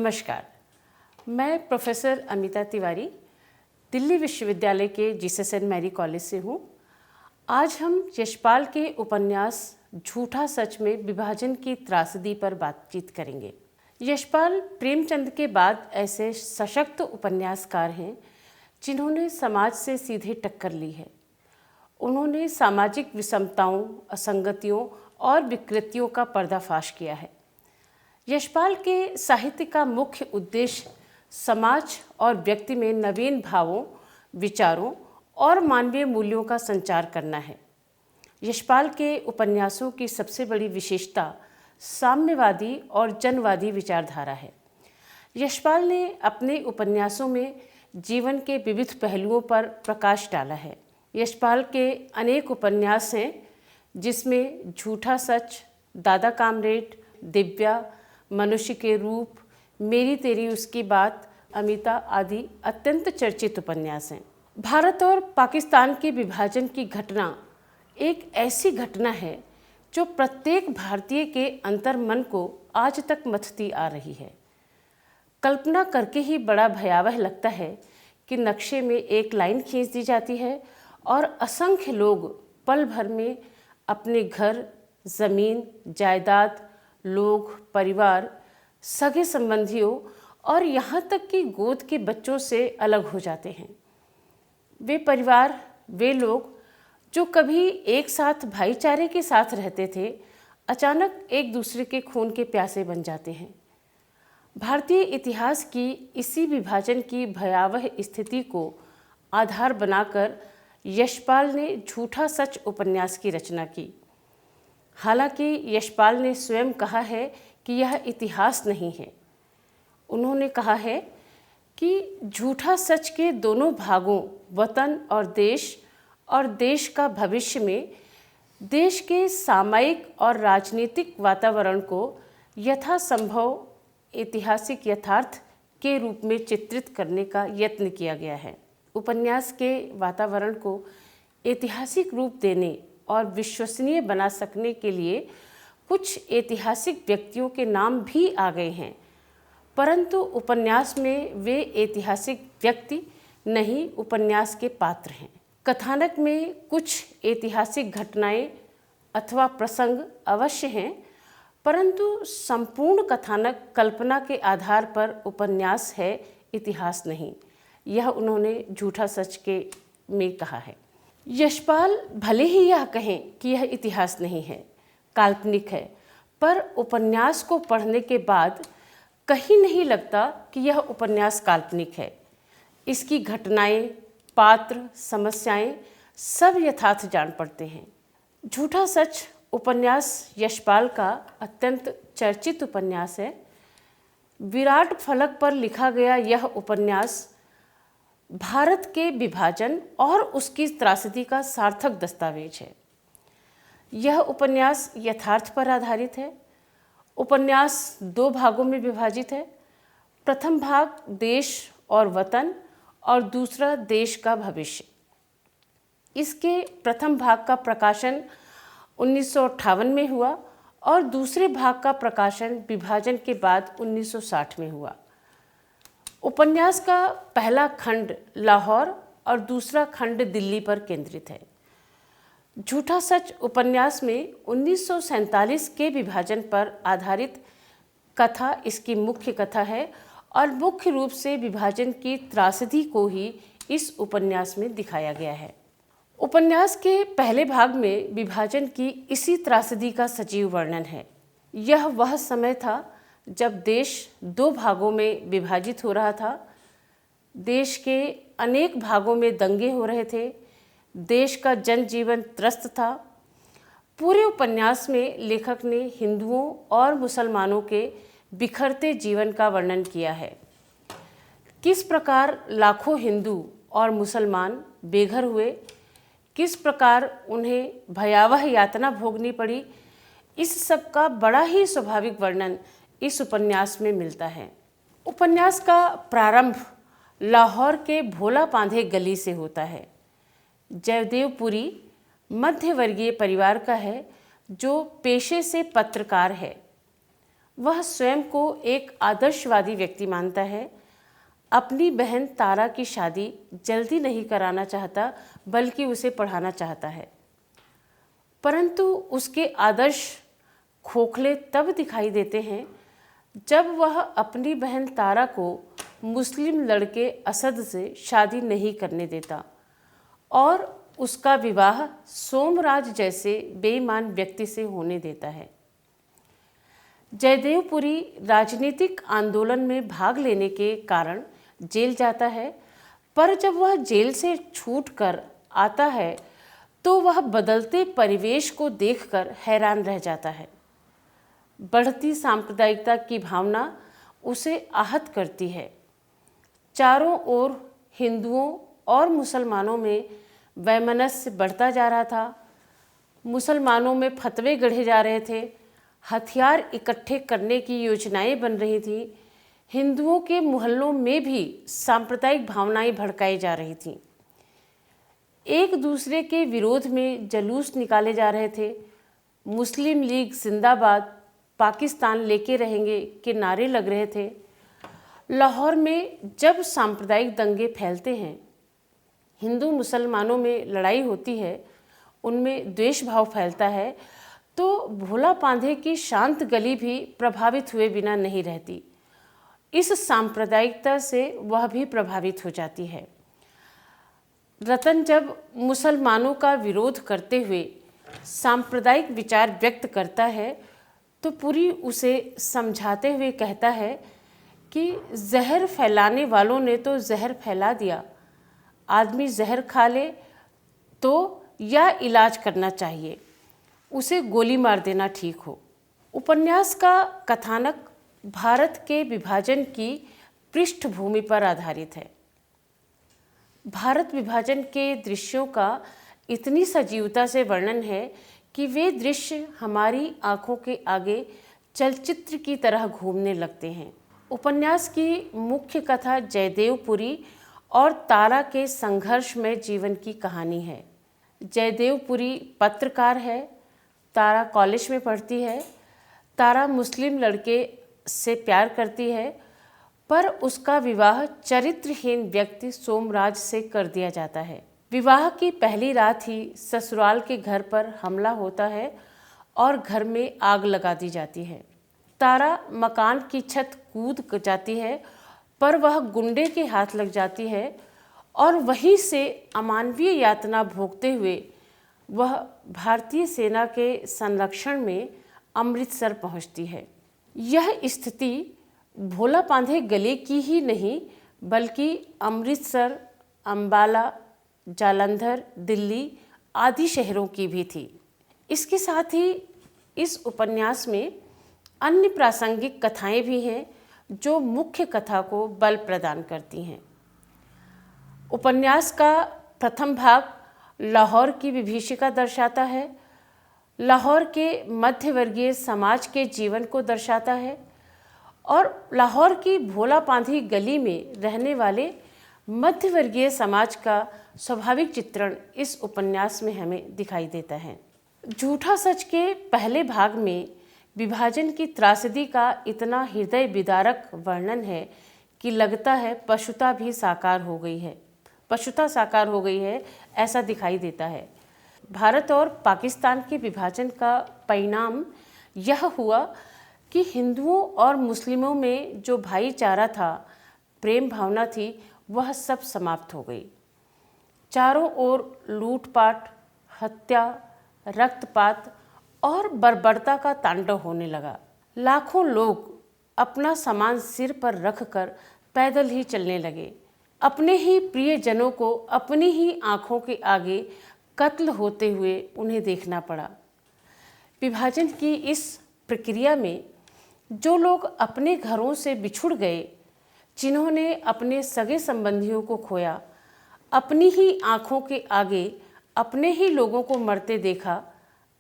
नमस्कार, मैं प्रोफेसर अमिता तिवारी दिल्ली विश्वविद्यालय के जीसस एंड मैरी कॉलेज से हूँ। आज हम यशपाल के उपन्यास झूठा सच में विभाजन की त्रासदी पर बातचीत करेंगे। यशपाल प्रेमचंद के बाद ऐसे सशक्त उपन्यासकार हैं जिन्होंने समाज से सीधे टक्कर ली है। उन्होंने सामाजिक विषमताओं, असंगतियों और विकृतियों का पर्दाफाश किया है। यशपाल के साहित्य का मुख्य उद्देश्य समाज और व्यक्ति में नवीन भावों, विचारों और मानवीय मूल्यों का संचार करना है। यशपाल के उपन्यासों की सबसे बड़ी विशेषता साम्यवादी और जनवादी विचारधारा है। यशपाल ने अपने उपन्यासों में जीवन के विविध पहलुओं पर प्रकाश डाला है। यशपाल के अनेक उपन्यास हैं जिसमें झूठा सच, दादा कामरेड, दिव्या, मनुष्य के रूप, मेरी तेरी उसकी बात, अमिता आदि अत्यंत चर्चित उपन्यास हैं। भारत और पाकिस्तान के विभाजन की घटना एक ऐसी घटना है जो प्रत्येक भारतीय के अंतर्मन को आज तक मथती आ रही है। कल्पना करके ही बड़ा भयावह लगता है कि नक्शे में एक लाइन खींच दी जाती है और असंख्य लोग पल भर में अपने घर, जमीन, जायदाद, लोग, परिवार, सगे संबंधियों और यहाँ तक कि गोद के बच्चों से अलग हो जाते हैं। वे परिवार, वे लोग जो कभी एक साथ भाईचारे के साथ रहते थे, अचानक एक दूसरे के खून के प्यासे बन जाते हैं। भारतीय इतिहास की इसी विभाजन की भयावह स्थिति को आधार बनाकर यशपाल ने झूठा सच उपन्यास की रचना की। हालांकि यशपाल ने स्वयं कहा है कि यह इतिहास नहीं है। उन्होंने कहा है कि झूठा सच के दोनों भागों, वतन और देश का भविष्य में देश के सामयिक और राजनीतिक वातावरण को यथासंभव ऐतिहासिक यथार्थ के रूप में चित्रित करने का यत्न किया गया है। उपन्यास के वातावरण को ऐतिहासिक रूप देने और विश्वसनीय बना सकने के लिए कुछ ऐतिहासिक व्यक्तियों के नाम भी आ गए हैं, परंतु उपन्यास में वे ऐतिहासिक व्यक्ति नहीं, उपन्यास के पात्र हैं। कथानक में कुछ ऐतिहासिक घटनाएं अथवा प्रसंग अवश्य हैं, परंतु संपूर्ण कथानक कल्पना के आधार पर उपन्यास है, इतिहास नहीं। यह उन्होंने झूठा सच के में कहा है। यशपाल भले ही यह कहें कि यह इतिहास नहीं है, काल्पनिक है, पर उपन्यास को पढ़ने के बाद कहीं नहीं लगता कि यह उपन्यास काल्पनिक है। इसकी घटनाएं, पात्र, समस्याएं सब यथार्थ जान पड़ते हैं। झूठा सच उपन्यास यशपाल का अत्यंत चर्चित उपन्यास है। विराट फलक पर लिखा गया यह उपन्यास भारत के विभाजन और उसकी त्रासदी का सार्थक दस्तावेज है। यह उपन्यास यथार्थ पर आधारित है। उपन्यास दो भागों में विभाजित है। प्रथम भाग देश और वतन और दूसरा देश का भविष्य। इसके प्रथम भाग का प्रकाशन 1958 में हुआ और दूसरे भाग का प्रकाशन विभाजन के बाद 1960 में हुआ। उपन्यास का पहला खंड लाहौर और दूसरा खंड दिल्ली पर केंद्रित है। झूठा सच उपन्यास में 1947 के विभाजन पर आधारित कथा इसकी मुख्य कथा है और मुख्य रूप से विभाजन की त्रासदी को ही इस उपन्यास में दिखाया गया है। उपन्यास के पहले भाग में विभाजन की इसी त्रासदी का सजीव वर्णन है। यह वह समय था जब देश दो भागों में विभाजित हो रहा था। देश के अनेक भागों में दंगे हो रहे थे। देश का जनजीवन त्रस्त था। पूरे उपन्यास में लेखक ने हिंदुओं और मुसलमानों के बिखरते जीवन का वर्णन किया है। किस प्रकार लाखों हिंदू और मुसलमान बेघर हुए, किस प्रकार उन्हें भयावह यातना भोगनी पड़ी, इस सब का बड़ा ही स्वाभाविक वर्णन इस उपन्यास में मिलता है। उपन्यास का प्रारंभ लाहौर के भोला पांधे गली से होता है। जयदेवपुरी मध्यवर्गीय परिवार का है जो पेशे से पत्रकार है। वह स्वयं को एक आदर्शवादी व्यक्ति मानता है। अपनी बहन तारा की शादी जल्दी नहीं कराना चाहता, बल्कि उसे पढ़ाना चाहता है। परंतु उसके आदर्श खोखले तब दिखाई देते हैं जब वह अपनी बहन तारा को मुस्लिम लड़के असद से शादी नहीं करने देता और उसका विवाह सोमराज जैसे बेईमान व्यक्ति से होने देता है। जयदेवपुरी राजनीतिक आंदोलन में भाग लेने के कारण जेल जाता है, पर जब वह जेल से छूटकर आता है तो वह बदलते परिवेश को देखकर हैरान रह जाता है। बढ़ती सांप्रदायिकता की भावना उसे आहत करती है। चारों ओर हिंदुओं और मुसलमानों में वैमनस्य बढ़ता जा रहा था। मुसलमानों में फतवे गढ़े जा रहे थे, हथियार इकट्ठे करने की योजनाएं बन रही थी। हिंदुओं के मोहल्लों में भी सांप्रदायिक भावनाएं भड़काई जा रही थीं। एक दूसरे के विरोध में जुलूस निकाले जा रहे थे। मुस्लिम लीग जिंदाबाद, पाकिस्तान लेके रहेंगे के नारे लग रहे थे। लाहौर में जब सांप्रदायिक दंगे फैलते हैं, हिंदू मुसलमानों में लड़ाई होती है, उनमें द्वेष भाव फैलता है, तो भोला पांधे की शांत गली भी प्रभावित हुए बिना नहीं रहती। इस सांप्रदायिकता से वह भी प्रभावित हो जाती है। रतन जब मुसलमानों का विरोध करते हुए सांप्रदायिक विचार व्यक्त करता है तो पुरी उसे समझाते हुए कहता है कि जहर फैलाने वालों ने तो जहर फैला दिया, आदमी जहर खा ले तो या इलाज करना चाहिए, उसे गोली मार देना ठीक हो। उपन्यास का कथानक भारत के विभाजन की पृष्ठभूमि पर आधारित है। भारत विभाजन के दृश्यों का इतनी सजीवता से वर्णन है कि वे दृश्य हमारी आंखों के आगे चलचित्र की तरह घूमने लगते हैं। उपन्यास की मुख्य कथा जयदेवपुरी और तारा के संघर्षमय जीवन की कहानी है। जयदेवपुरी पत्रकार है, तारा कॉलेज में पढ़ती है। तारा मुस्लिम लड़के से प्यार करती है, पर उसका विवाह चरित्रहीन व्यक्ति सोमराज से कर दिया जाता है। विवाह की पहली रात ही ससुराल के घर पर हमला होता है और घर में आग लगा दी जाती है। तारा मकान की छत कूद जाती है, पर वह गुंडे के हाथ लग जाती है और वहीं से अमानवीय यातना भोगते हुए वह भारतीय सेना के संरक्षण में अमृतसर पहुंचती है। यह स्थिति भोला पांधे गले की ही नहीं, बल्कि अमृतसर, अंबाला, जालंधर, दिल्ली आदि शहरों की भी थी। इसके साथ ही इस उपन्यास में अन्य प्रासंगिक कथाएं भी हैं जो मुख्य कथा को बल प्रदान करती हैं। उपन्यास का प्रथम भाग लाहौर की विभीषिका दर्शाता है, लाहौर के मध्यवर्गीय समाज के जीवन को दर्शाता है और लाहौर की भोला पांधी गली में रहने वाले मध्यवर्गीय समाज का स्वाभाविक चित्रण इस उपन्यास में हमें दिखाई देता है। झूठा सच के पहले भाग में विभाजन की त्रासदी का इतना हृदय विदारक वर्णन है कि लगता है पशुता भी साकार हो गई है, पशुता साकार हो गई है, ऐसा दिखाई देता है। भारत और पाकिस्तान के विभाजन का परिणाम यह हुआ कि हिंदुओं और मुस्लिमों में जो भाईचारा था, प्रेम भावना थी, वह सब समाप्त हो गई। चारों ओर लूटपाट, हत्या, रक्तपात और बर्बरता का तांडव होने लगा। लाखों लोग अपना सामान सिर पर रखकर पैदल ही चलने लगे। अपने ही प्रियजनों को अपनी ही आंखों के आगे कत्ल होते हुए उन्हें देखना पड़ा। विभाजन की इस प्रक्रिया में जो लोग अपने घरों से बिछुड़ गए, जिन्होंने अपने सगे संबंधियों को खोया, अपनी ही आंखों के आगे अपने ही लोगों को मरते देखा,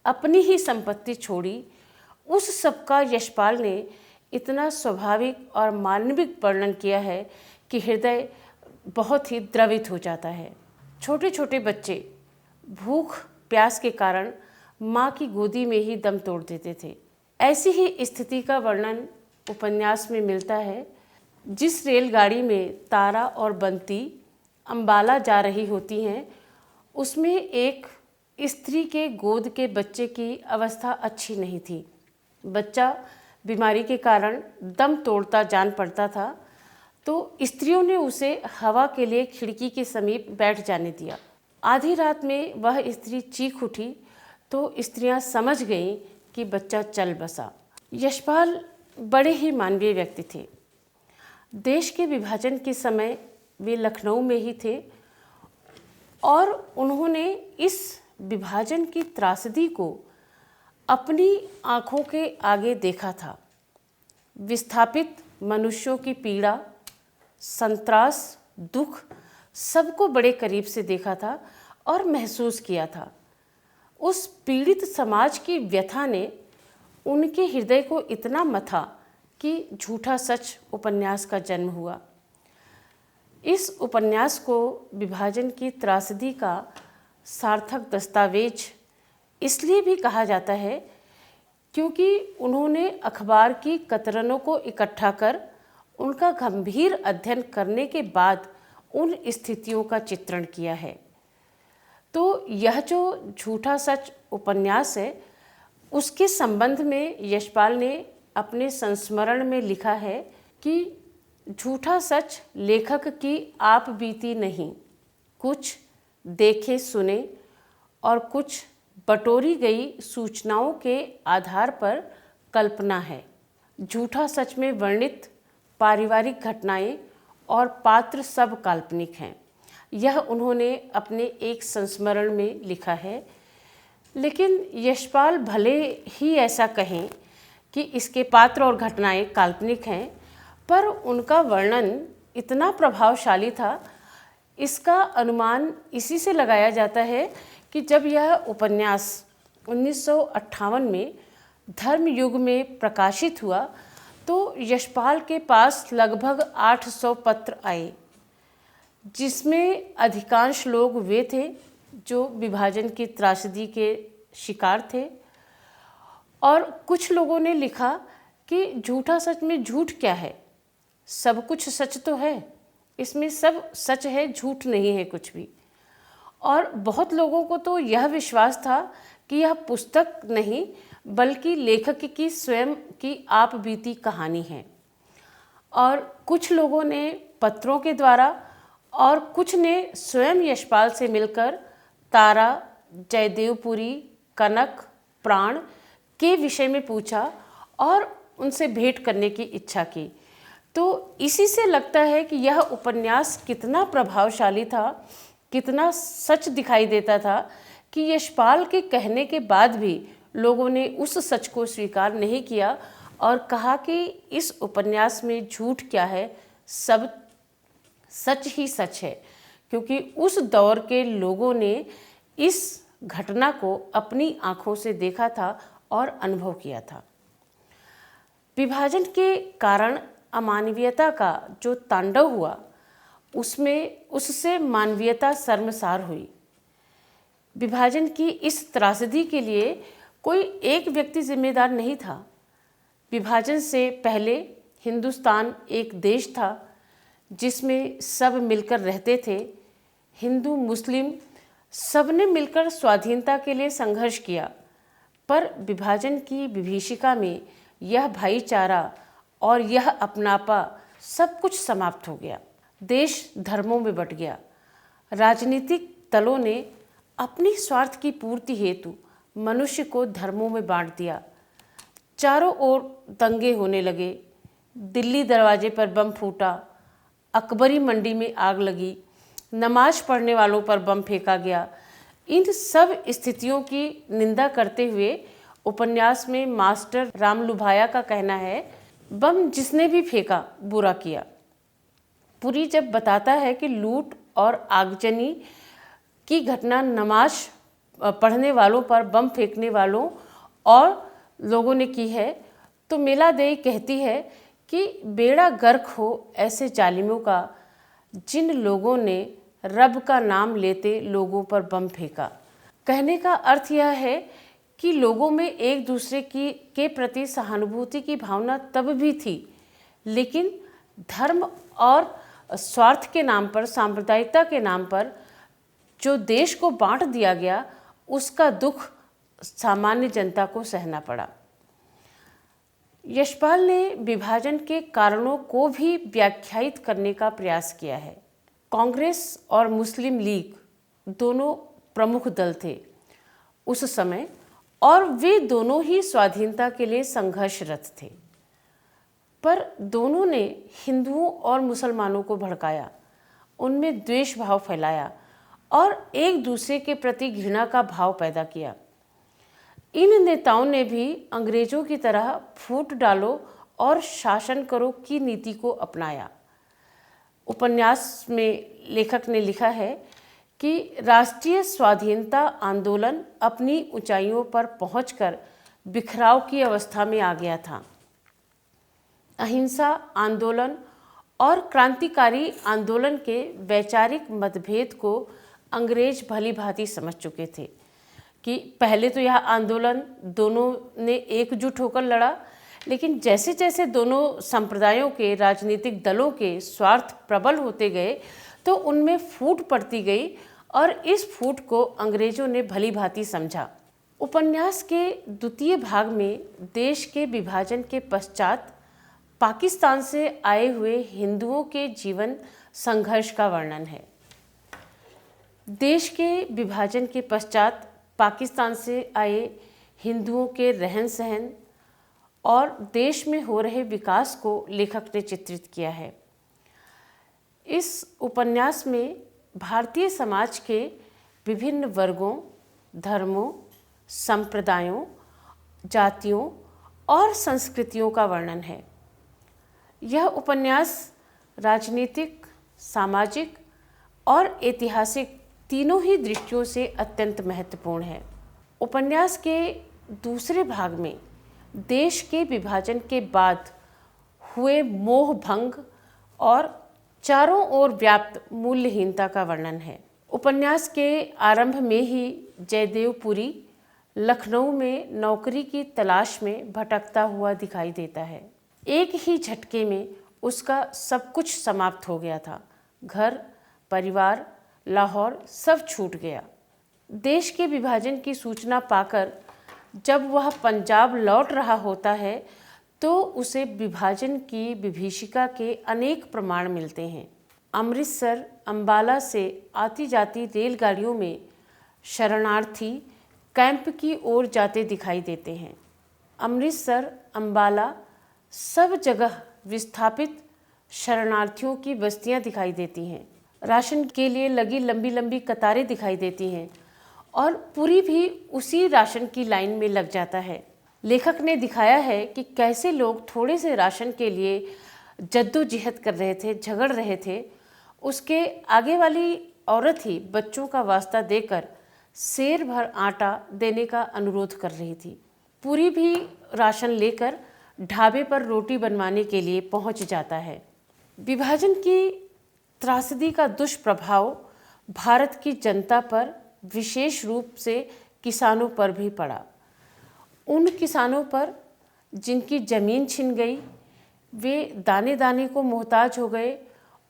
अपनी ही संपत्ति छोड़ी, उस सबका यशपाल ने इतना स्वाभाविक और मानविक वर्णन किया है कि हृदय बहुत ही द्रवित हो जाता है। छोटे छोटे बच्चे भूख प्यास के कारण माँ की गोदी में ही दम तोड़ देते थे। ऐसी ही स्थिति का वर्णन उपन्यास में मिलता है। जिस रेलगाड़ी में तारा और बंती अंबाला जा रही होती हैं, उसमें एक स्त्री के गोद के बच्चे की अवस्था अच्छी नहीं थी। बच्चा बीमारी के कारण दम तोड़ता जान पड़ता था, तो स्त्रियों ने उसे हवा के लिए खिड़की के समीप बैठ जाने दिया। आधी रात में वह स्त्री चीख उठी तो स्त्रियां समझ गईं कि बच्चा चल बसा। यशपाल बड़े ही मानवीय व्यक्ति थे। देश के विभाजन के समय वे लखनऊ में ही थे और उन्होंने इस विभाजन की त्रासदी को अपनी आँखों के आगे देखा था। विस्थापित मनुष्यों की पीड़ा, संत्रास, दुख सबको बड़े करीब से देखा था और महसूस किया था। उस पीड़ित समाज की व्यथा ने उनके हृदय को इतना मथा कि झूठा सच उपन्यास का जन्म हुआ। इस उपन्यास को विभाजन की त्रासदी का सार्थक दस्तावेज इसलिए भी कहा जाता है क्योंकि उन्होंने अखबार की कतरनों को इकट्ठा कर उनका गंभीर अध्ययन करने के बाद उन स्थितियों का चित्रण किया है। तो यह जो झूठा सच उपन्यास है, उसके संबंध में यशपाल ने अपने संस्मरण में लिखा है कि झूठा सच लेखक की आप बीती नहीं, कुछ देखे सुने और कुछ बटोरी गई सूचनाओं के आधार पर कल्पना है। झूठा सच में वर्णित पारिवारिक घटनाएं और पात्र सब काल्पनिक हैं। यह उन्होंने अपने एक संस्मरण में लिखा है। लेकिन यशपाल भले ही ऐसा कहें कि इसके पात्र और घटनाएं काल्पनिक हैं, पर उनका वर्णन इतना प्रभावशाली था। इसका अनुमान इसी से लगाया जाता है कि जब यह उपन्यास 1958 में धर्मयुग में प्रकाशित हुआ तो यशपाल के पास लगभग 800 पत्र आए, जिसमें अधिकांश लोग वे थे जो विभाजन की त्रासदी के शिकार थे। और कुछ लोगों ने लिखा कि झूठा सच में झूठ क्या है, सब कुछ सच तो है, इसमें सब सच है, झूठ नहीं है कुछ भी। और बहुत लोगों को तो यह विश्वास था कि यह पुस्तक नहीं बल्कि लेखक की स्वयं की आप बीती कहानी है। और कुछ लोगों ने पत्रों के द्वारा और कुछ ने स्वयं यशपाल से मिलकर तारा, जयदेवपुरी, कनक, प्राण के विषय में पूछा और उनसे भेंट करने की इच्छा की। तो इसी से लगता है कि यह उपन्यास कितना प्रभावशाली था, कितना सच दिखाई देता था कि यशपाल के कहने के बाद भी लोगों ने उस सच को स्वीकार नहीं किया और कहा कि इस उपन्यास में झूठ क्या है, सब सच ही सच है, क्योंकि उस दौर के लोगों ने इस घटना को अपनी आँखों से देखा था और अनुभव किया था। विभाजन के कारण अमानवीयता का जो तांडव हुआ, उससे मानवीयता शर्मसार हुई। विभाजन की इस त्रासदी के लिए कोई एक व्यक्ति जिम्मेदार नहीं था। विभाजन से पहले हिंदुस्तान एक देश था जिसमें सब मिलकर रहते थे। हिंदू, मुस्लिम सबने मिलकर स्वाधीनता के लिए संघर्ष किया, पर विभाजन की विभीषिका में यह भाईचारा और यह अपनापा सब कुछ समाप्त हो गया। देश धर्मों में बंट गया। राजनीतिक दलों ने अपनी स्वार्थ की पूर्ति हेतु मनुष्य को धर्मों में बांट दिया। चारों ओर दंगे होने लगे। दिल्ली दरवाजे पर बम फूटा, अकबरी मंडी में आग लगी, नमाज पढ़ने वालों पर बम फेंका गया। इन सब स्थितियों की निंदा करते हुए उपन्यास में मास्टर रामलुभाया का कहना है, बम जिसने भी फेंका बुरा किया। पुरी जब बताता है कि लूट और आगजनी की घटना नमाज पढ़ने वालों पर बम फेंकने वालों और लोगों ने की है, तो मेला देई कहती है कि बेड़ा गर्क हो ऐसे जालिमों का जिन लोगों ने रब का नाम लेते लोगों पर बम फेंका। कहने का अर्थ यह है कि लोगों में एक दूसरे की के प्रति सहानुभूति की भावना तब भी थी, लेकिन धर्म और स्वार्थ के नाम पर, सांप्रदायिकता के नाम पर जो देश को बांट दिया गया, उसका दुख सामान्य जनता को सहना पड़ा। यशपाल ने विभाजन के कारणों को भी व्याख्यायित करने का प्रयास किया है। कांग्रेस और मुस्लिम लीग दोनों प्रमुख दल थे उस समय, और वे दोनों ही स्वाधीनता के लिए संघर्षरत थे, पर दोनों ने हिंदुओं और मुसलमानों को भड़काया, उनमें द्वेष भाव फैलाया और एक दूसरे के प्रति घृणा का भाव पैदा किया। इन नेताओं ने भी अंग्रेजों की तरह फूट डालो और शासन करो की नीति को अपनाया। उपन्यास में लेखक ने लिखा है कि राष्ट्रीय स्वाधीनता आंदोलन अपनी ऊंचाइयों पर पहुंचकर बिखराव की अवस्था में आ गया था। अहिंसा आंदोलन और क्रांतिकारी आंदोलन के वैचारिक मतभेद को अंग्रेज भली भांति समझ चुके थे कि पहले तो यह आंदोलन दोनों ने एकजुट होकर लड़ा, लेकिन जैसे जैसे दोनों संप्रदायों के राजनीतिक दलों के स्वार्थ प्रबल होते गए तो उनमें फूट पड़ती गई और इस फूट को अंग्रेजों ने भली भांति समझा। उपन्यास के द्वितीय भाग में देश के विभाजन के पश्चात पाकिस्तान से आए हुए हिंदुओं के जीवन संघर्ष का वर्णन है। देश के विभाजन के पश्चात पाकिस्तान से आए हिंदुओं के रहन सहन और देश में हो रहे विकास को लेखक ने चित्रित किया है। इस उपन्यास में भारतीय समाज के विभिन्न वर्गों, धर्मों, संप्रदायों, जातियों और संस्कृतियों का वर्णन है। यह उपन्यास राजनीतिक, सामाजिक और ऐतिहासिक तीनों ही दृष्टियों से अत्यंत महत्वपूर्ण है। उपन्यास के दूसरे भाग में देश के विभाजन के बाद हुए मोह भंग और चारों ओर व्याप्त मूल्यहीनता का वर्णन है। उपन्यास के आरंभ में ही जयदेवपुरी लखनऊ में नौकरी की तलाश में भटकता हुआ दिखाई देता है। एक ही झटके में उसका सब कुछ समाप्त हो गया था। घर, परिवार, लाहौर सब छूट गया। देश के विभाजन की सूचना पाकर जब वह पंजाब लौट रहा होता है तो उसे विभाजन की विभीषिका के अनेक प्रमाण मिलते हैं। अमृतसर, अंबाला से आती जाती रेलगाड़ियों में शरणार्थी कैंप की ओर जाते दिखाई देते हैं। अमृतसर, अंबाला सब जगह विस्थापित शरणार्थियों की बस्तियां दिखाई देती हैं। राशन के लिए लगी लंबी लंबी कतारें दिखाई देती हैं और पुरी भी उसी राशन की लाइन में लग जाता है। लेखक ने दिखाया है कि कैसे लोग थोड़े से राशन के लिए जद्दोजहद कर रहे थे, झगड़ रहे थे। उसके आगे वाली औरत ही बच्चों का वास्ता देकर सेर भर आटा देने का अनुरोध कर रही थी। पुरी भी राशन लेकर ढाबे पर रोटी बनवाने के लिए पहुंच जाता है। विभाजन की त्रासदी का दुष्प्रभाव भारत की जनता पर, विशेष रूप से किसानों पर भी पड़ा। उन किसानों पर जिनकी ज़मीन छिन गई, वे दाने दाने को मोहताज हो गए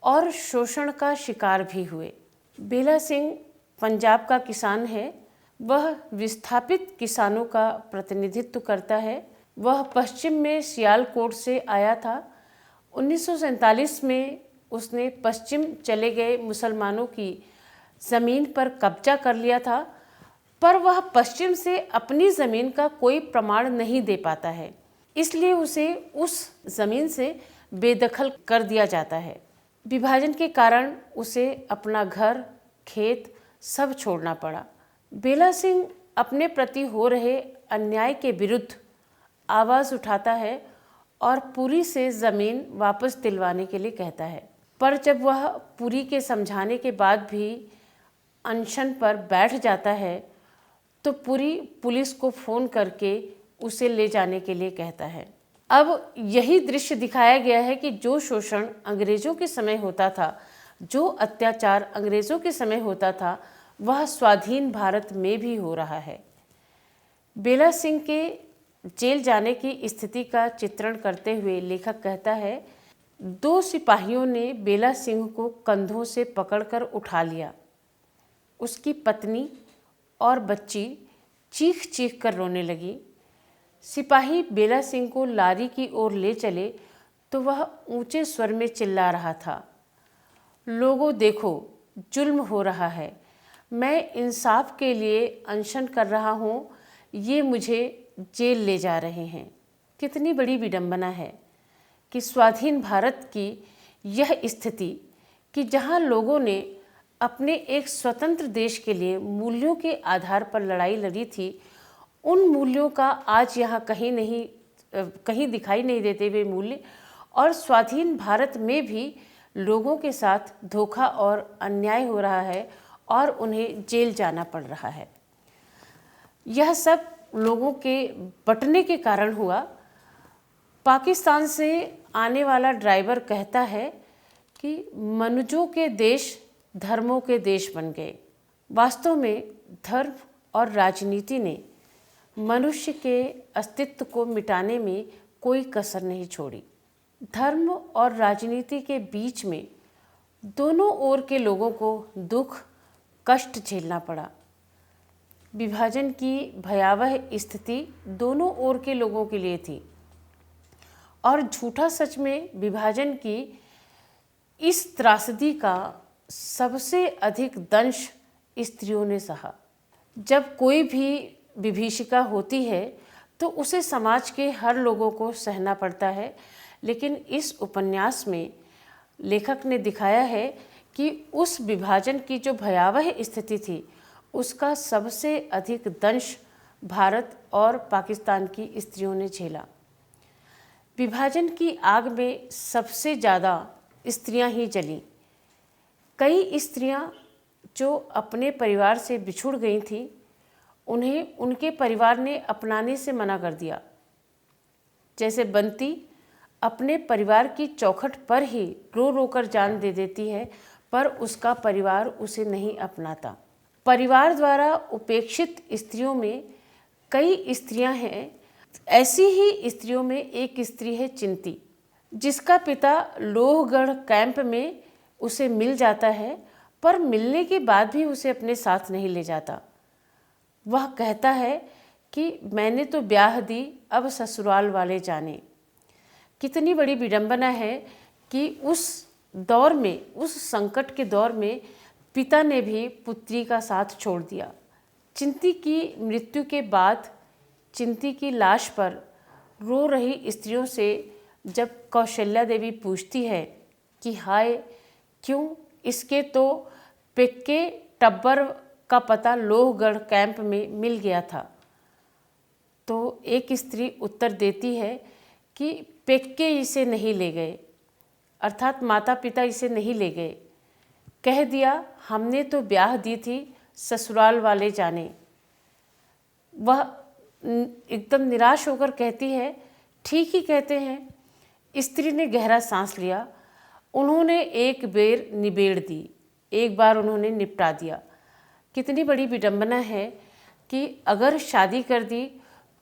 और शोषण का शिकार भी हुए। बेला सिंह पंजाब का किसान है। वह विस्थापित किसानों का प्रतिनिधित्व करता है। वह पश्चिम में सियालकोट से आया था। 1947 में उसने पश्चिम चले गए मुसलमानों की ज़मीन पर कब्जा कर लिया था, पर वह पश्चिम से अपनी ज़मीन का कोई प्रमाण नहीं दे पाता है, इसलिए उसे उस ज़मीन से बेदखल कर दिया जाता है। विभाजन के कारण उसे अपना घर, खेत सब छोड़ना पड़ा। बेला सिंह अपने प्रति हो रहे अन्याय के विरुद्ध आवाज़ उठाता है और पुरी से ज़मीन वापस दिलवाने के लिए कहता है, पर जब वह पुरी के समझाने के बाद भी अनशन पर बैठ जाता है तो पुरी पुलिस को फ़ोन करके उसे ले जाने के लिए कहता है। अब यही दृश्य दिखाया गया है कि जो शोषण अंग्रेज़ों के समय होता था, जो अत्याचार अंग्रेज़ों के समय होता था, वह स्वाधीन भारत में भी हो रहा है। बेला सिंह के जेल जाने की स्थिति का चित्रण करते हुए लेखक कहता है, दो सिपाहियों ने बेला सिंह को कंधों से पकड़कर उठा लिया। उसकी पत्नी और बच्ची चीख चीख कर रोने लगी। सिपाही बेला सिंह को लारी की ओर ले चले तो वह ऊंचे स्वर में चिल्ला रहा था, लोगों देखो, जुल्म हो रहा है, मैं इंसाफ के लिए अनशन कर रहा हूँ, ये मुझे जेल ले जा रहे हैं। कितनी बड़ी विडंबना है कि स्वाधीन भारत की यह स्थिति कि जहाँ लोगों ने अपने एक स्वतंत्र देश के लिए मूल्यों के आधार पर लड़ाई लड़ी थी, उन मूल्यों का आज यहाँ कहीं दिखाई नहीं देते वे मूल्य, और स्वाधीन भारत में भी लोगों के साथ धोखा और अन्याय हो रहा है और उन्हें जेल जाना पड़ रहा है। यह सब लोगों के बंटने के कारण हुआ। पाकिस्तान से आने वाला ड्राइवर कहता है कि मनुजों के देश धर्मों के देश बन गए। वास्तव में धर्म और राजनीति ने मनुष्य के अस्तित्व को मिटाने में कोई कसर नहीं छोड़ी। धर्म और राजनीति के बीच में दोनों ओर के लोगों को दुख कष्ट झेलना पड़ा। विभाजन की भयावह स्थिति दोनों ओर के लोगों के लिए थी और झूठा सच में विभाजन की इस त्रासदी का सबसे अधिक दंश स्त्रियों ने सहा। जब कोई भी विभीषिका होती है तो उसे समाज के हर लोगों को सहना पड़ता है, लेकिन इस उपन्यास में लेखक ने दिखाया है कि उस विभाजन की जो भयावह स्थिति थी उसका सबसे अधिक दंश भारत और पाकिस्तान की स्त्रियों ने झेला। विभाजन की आग में सबसे ज़्यादा स्त्रियां ही जलीं। कई स्त्रियां जो अपने परिवार से बिछुड़ गई थीं, उन्हें उनके परिवार ने अपनाने से मना कर दिया। जैसे बंती अपने परिवार की चौखट पर ही रो रो कर जान दे देती है, पर उसका परिवार उसे नहीं अपनाता। परिवार द्वारा उपेक्षित स्त्रियों में कई स्त्रियां हैं। ऐसी ही स्त्रियों में एक स्त्री है चिंती, जिसका पिता लोहगढ़ कैंप में उसे मिल जाता है, पर मिलने के बाद भी उसे अपने साथ नहीं ले जाता। वह कहता है कि मैंने तो ब्याह दी, अब ससुराल वाले जाने। कितनी बड़ी विडंबना है कि उस दौर में, उस संकट के दौर में पिता ने भी पुत्री का साथ छोड़ दिया। चिंती की मृत्यु के बाद चिंती की लाश पर रो रही स्त्रियों से जब कौशल्या देवी पूछती है कि हाय क्यों, इसके तो पेक्के टब्बर का पता लोहगढ़ कैंप में मिल गया था, तो एक स्त्री उत्तर देती है कि पेक्के इसे नहीं ले गए, अर्थात माता पिता इसे नहीं ले गए। कह दिया हमने तो ब्याह दी थी, ससुराल वाले जाने। वह एकदम निराश होकर कहती है, ठीक ही कहते हैं। स्त्री ने गहरा सांस लिया। उन्होंने एक बेर निबेड़ दी, एक बार उन्होंने निपटा दिया। कितनी बड़ी विडंबना है कि अगर शादी कर दी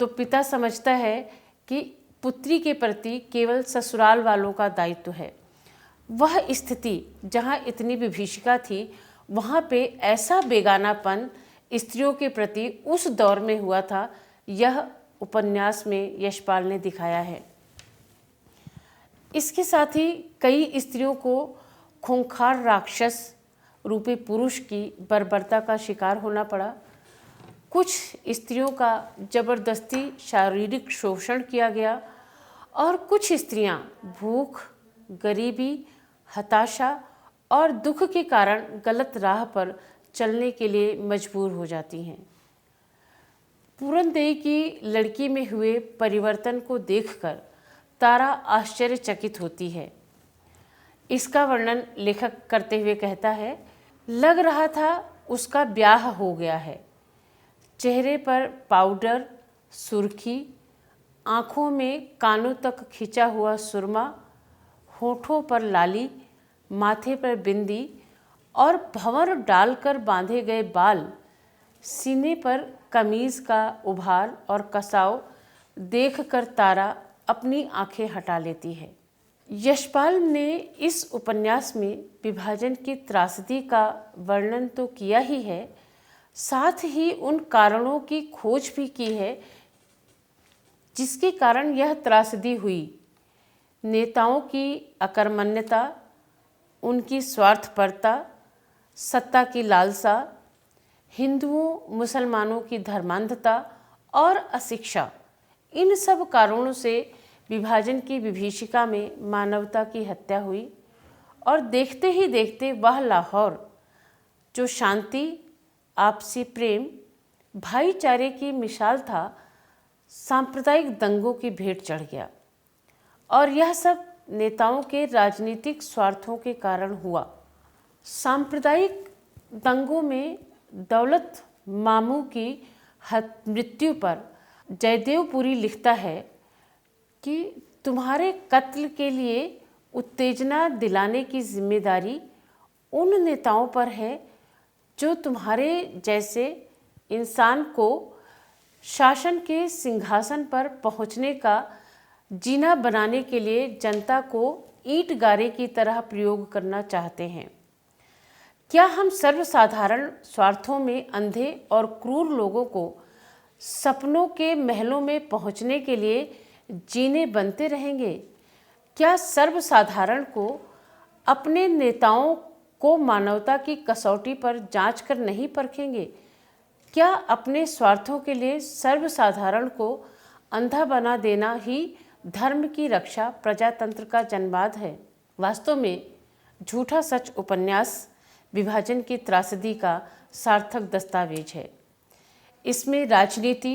तो पिता समझता है कि पुत्री के प्रति केवल ससुराल वालों का दायित्व है। वह स्थिति जहाँ इतनी विभीषिका थी, वहाँ पे ऐसा बेगानापन स्त्रियों के प्रति उस दौर में हुआ था, यह उपन्यास में यशपाल ने दिखाया है। इसके साथ ही कई स्त्रियों को खूंखार राक्षस रूपी पुरुष की बर्बरता का शिकार होना पड़ा। कुछ स्त्रियों का जबरदस्ती शारीरिक शोषण किया गया और कुछ स्त्रियां भूख, गरीबी, हताशा और दुख के कारण गलत राह पर चलने के लिए मजबूर हो जाती हैं। पूरनदेई की लड़की में हुए परिवर्तन को देखकर तारा आश्चर्यचकित होती है। इसका वर्णन लेखक करते हुए कहता है, लग रहा था उसका ब्याह हो गया है। चेहरे पर पाउडर, सुर्खी, आँखों में कानों तक खिंचा हुआ सुरमा, होठों पर लाली, माथे पर बिंदी और भंवर डालकर बांधे गए बाल सीने पर कमीज का उभार और कसाव देखकर तारा अपनी आंखें हटा लेती है। यशपाल ने इस उपन्यास में विभाजन की त्रासदी का वर्णन तो किया ही है, साथ ही उन कारणों की खोज भी की है जिसके कारण यह त्रासदी हुई। नेताओं की अकर्मण्यता, उनकी स्वार्थपरता, सत्ता की लालसा, हिंदुओं मुसलमानों की धर्मांधता और अशिक्षा, इन सब कारणों से विभाजन की विभीषिका में मानवता की हत्या हुई और देखते ही देखते वह लाहौर जो शांति, आपसी प्रेम, भाईचारे की मिसाल था, सांप्रदायिक दंगों की भेंट चढ़ गया। और यह सब नेताओं के राजनीतिक स्वार्थों के कारण हुआ। सांप्रदायिक दंगों में दौलत मामू की मृत्यु पर जयदेवपुरी लिखता है कि तुम्हारे कत्ल के लिए उत्तेजना दिलाने की जिम्मेदारी उन नेताओं पर है जो तुम्हारे जैसे इंसान को शासन के सिंहासन पर पहुंचने का जीना बनाने के लिए जनता को ईंट गारे की तरह प्रयोग करना चाहते हैं। क्या हम सर्वसाधारण स्वार्थों में अंधे और क्रूर लोगों को सपनों के महलों में पहुंचने के लिए जीने बनते रहेंगे? क्या सर्वसाधारण को अपने नेताओं को मानवता की कसौटी पर जांच कर नहीं परखेंगे? क्या अपने स्वार्थों के लिए सर्वसाधारण को अंधा बना देना ही धर्म की रक्षा, प्रजातंत्र का जन्मवाद है? वास्तव में झूठा सच उपन्यास विभाजन की त्रासदी का सार्थक दस्तावेज है। इसमें राजनीति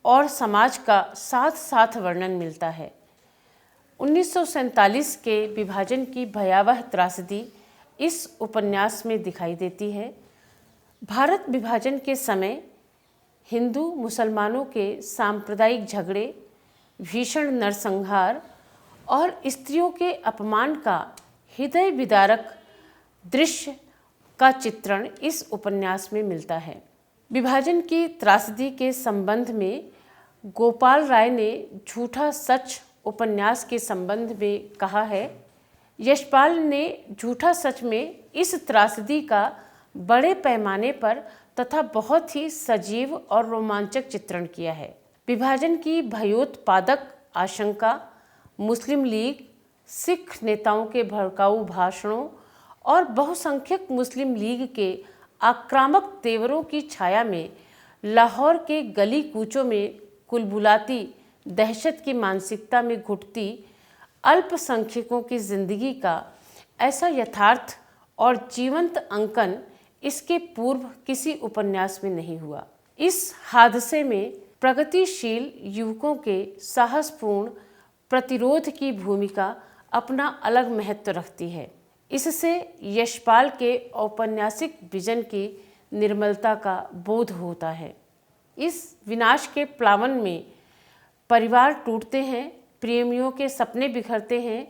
और समाज का साथ साथ वर्णन मिलता है। 1947 के विभाजन की भयावह त्रासदी इस उपन्यास में दिखाई देती है। भारत विभाजन के समय हिंदू मुसलमानों के सांप्रदायिक झगड़े, भीषण नरसंहार और स्त्रियों के अपमान का हृदय विदारक दृश्य का चित्रण इस उपन्यास में मिलता है। विभाजन की त्रासदी के संबंध में गोपाल राय ने झूठा सच उपन्यास के संबंध में कहा है, यशपाल ने झूठा सच में इस त्रासदी का बड़े पैमाने पर तथा बहुत ही सजीव और रोमांचक चित्रण किया है। विभाजन की भयोत्पादक आशंका, मुस्लिम लीग, सिख नेताओं के भड़काऊ भाषणों और बहुसंख्यक मुस्लिम लीग के आक्रामक तेवरों की छाया में लाहौर के गली कूचों में कुलबुलाती दहशत की मानसिकता में घुटती अल्पसंख्यकों की जिंदगी का ऐसा यथार्थ और जीवंत अंकन इसके पूर्व किसी उपन्यास में नहीं हुआ। इस हादसे में प्रगतिशील युवकों के साहसपूर्ण प्रतिरोध की भूमिका अपना अलग महत्व रखती है। इससे यशपाल के औपन्यासिक विजन की निर्मलता का बोध होता है। इस विनाश के प्लावन में परिवार टूटते हैं, प्रेमियों के सपने बिखरते हैं,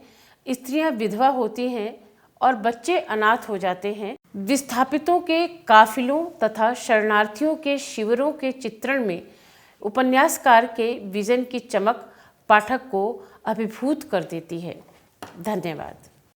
स्त्रियां विधवा होती हैं और बच्चे अनाथ हो जाते हैं। विस्थापितों के काफिलों तथा शरणार्थियों के शिविरों के चित्रण में उपन्यासकार के विजन की चमक पाठक को अभिभूत कर देती है। धन्यवाद।